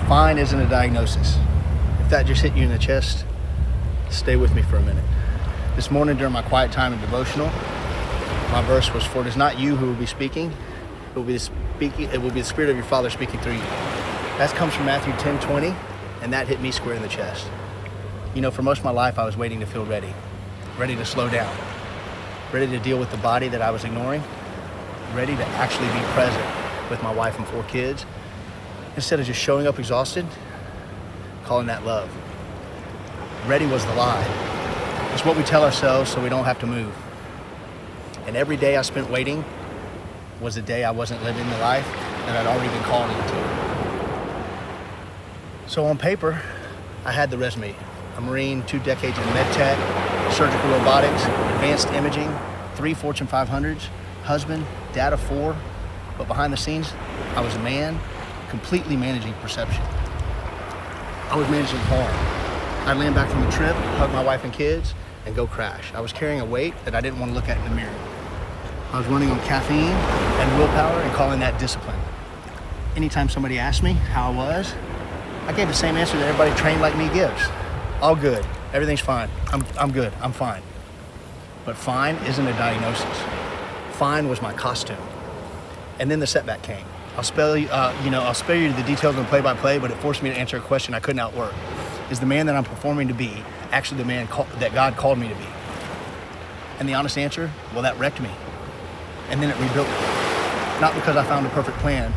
Fine isn't a diagnosis. If that just hit you in the chest, stay with me for a minute. This morning during my quiet time in devotional, my verse was, "For it is not you who will be speaking, it will be the Spirit of your Father speaking through you." That comes from Matthew 10:20, and that hit me square in the chest. You know, for most of my life, I was waiting to feel ready to slow down, ready to deal with the body that I was ignoring, ready to actually be present with my wife and 4 kids, instead of just showing up exhausted, calling that love. Ready was the lie. It's what we tell ourselves so we don't have to move. And every day I spent waiting was a day I wasn't living the life that I'd already been called into. So on paper, I had the resume. A Marine, 2 decades in med tech, surgical robotics, advanced imaging, 3 Fortune 500s, husband, dad of 4. But behind the scenes, I was a man completely managing perception. I was managing harm. I'd land back from the trip, hug my wife and kids, and go crash. I was carrying a weight that I didn't want to look at in the mirror. I was running on caffeine and willpower and calling that discipline. Anytime somebody asked me how I was, I gave the same answer that everybody trained like me gives. All good, everything's fine, I'm good, I'm fine. But fine isn't a diagnosis. Fine was my costume. And then the setback came. I'll spare you the details of the play-by-play, but it forced me to answer a question I couldn't outwork. Is the man that I'm performing to be actually the man that God called me to be? And the honest answer, well, that wrecked me. And then it rebuilt me. Not because I found a perfect plan,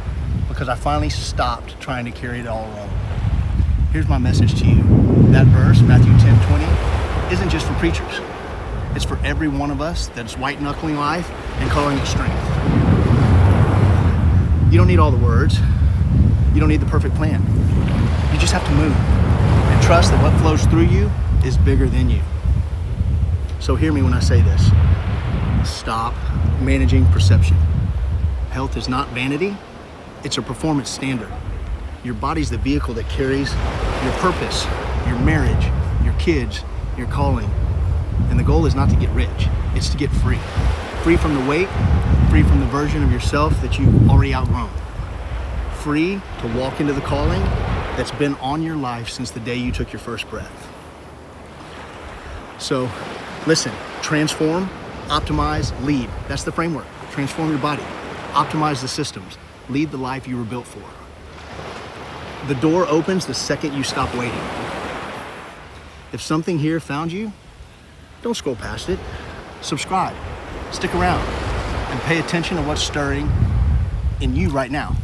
because I finally stopped trying to carry it all alone. Here's my message to you. That verse, Matthew 10:20, isn't just for preachers. It's for every one of us that's white-knuckling life and calling it strength. You don't need all the words. You don't need the perfect plan. You just have to move and trust that what flows through you is bigger than you. So hear me when I say this. Stop managing perception. Health is not vanity. It's a performance standard. Your body's the vehicle that carries your purpose, your marriage, your kids, your calling. And the goal is not to get rich. It's to get free. Free from the weight, free from the version of yourself that you've already outgrown. Free to walk into the calling that's been on your life since the day you took your first breath. So listen, transform, optimize, lead. That's the framework. Transform your body, optimize the systems, lead the life you were built for. The door opens the second you stop waiting. If something here found you, don't scroll past it. Subscribe, stick around, and pay attention to what's stirring in you right now.